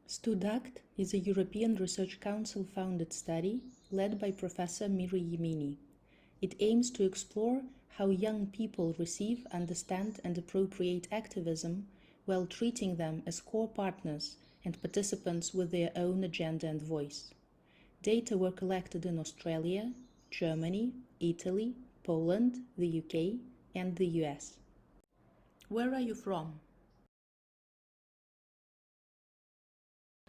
STUDACT is a European Research Council-funded study led by Professor Miri Yemini. It aims to explore how young people receive, understand and appropriate activism while treating them as core partners and participants with their own agenda and voice. Data were collected in Australia, Germany, Italy, Poland, the UK and the US. Where are you from?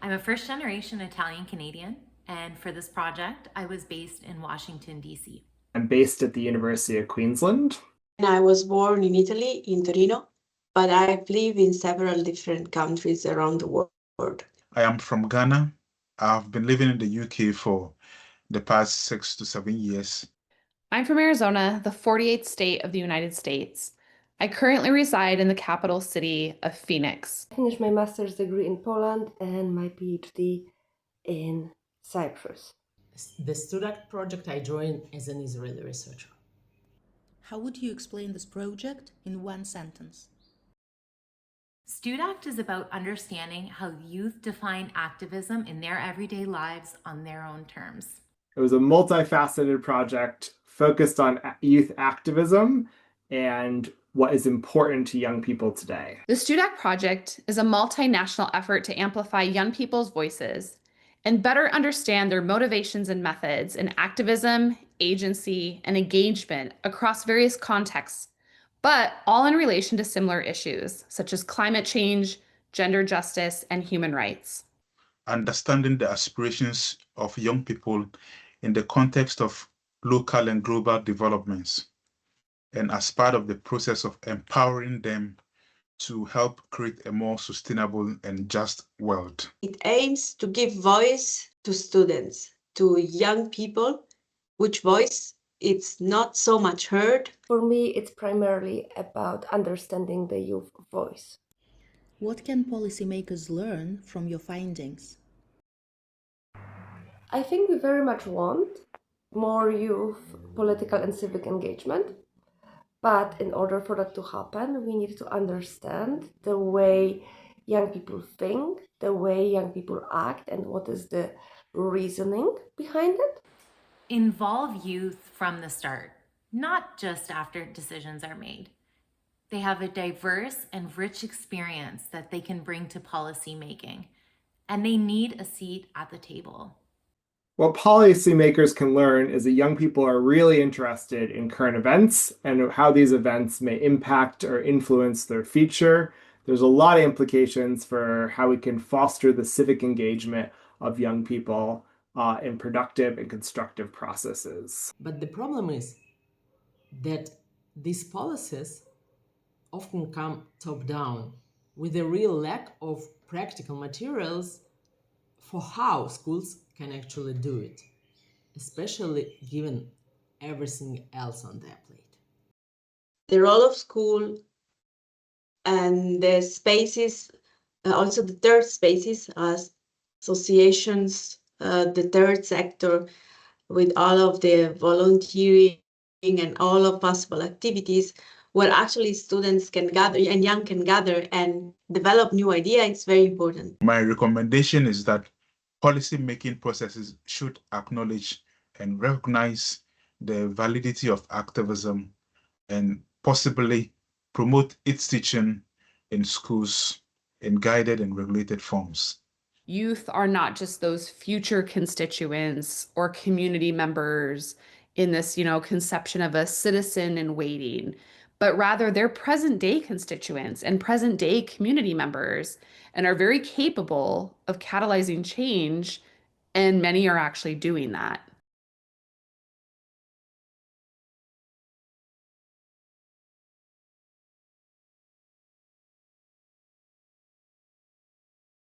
I'm a first-generation Italian-Canadian, and for this project, I was based in Washington, D.C. I'm based at the University of Queensland. And I was born in Italy, in Torino, but I've lived in several different countries around the world. I am from Ghana. I've been living in the UK for the past 6 to 7 years. I'm from Arizona, the 48th state of the United States. I currently reside in the capital city of Phoenix. I finished my master's degree in Poland and my PhD in Cyprus. The STUDACT project I joined as an Israeli researcher. How would you explain this project in one sentence? STUDACT is about understanding how youth define activism in their everyday lives on their own terms. It was a multifaceted project focused on youth activism and what is important to young people today. The STUDACT project is a multinational effort to amplify young people's voices and better understand their motivations and methods in activism, agency, and engagement across various contexts, but all in relation to similar issues such as climate change, gender justice, and human rights. Understanding the aspirations of young people in the context of local and global developments, and as part of the process of empowering them to help create a more sustainable and just world. It aims to give voice to students, to young people, which voice it's not so much heard. For me, it's primarily about understanding the youth voice. What can policymakers learn from your findings? I think we very much want more youth political and civic engagement. But in order for that to happen, we need to understand the way young people think, the way young people act, and what is the reasoning behind it. Involve youth from the start, not just after decisions are made. They have a diverse and rich experience that they can bring to policy making, and they need a seat at the table. What policymakers can learn is that young people are really interested in current events and how these events may impact or influence their future. There's a lot of implications for how we can foster the civic engagement of young people in productive and constructive processes. But the problem is that these policies often come top-down with a real lack of practical materials for how schools can actually do it, especially given everything else on their plate. The role of school and the spaces, also the third spaces as associations, the third sector with all of the volunteering and all of possible activities where actually students can gather and young can gather and develop new ideas, it's very important. My recommendation is that policy-making processes should acknowledge and recognize the validity of activism and possibly promote its teaching in schools in guided and regulated forms. Youth are not just those future constituents or community members in this, conception of a citizen in waiting, but rather they're present day constituents and present day community members and are very capable of catalyzing change, and many are actually doing that.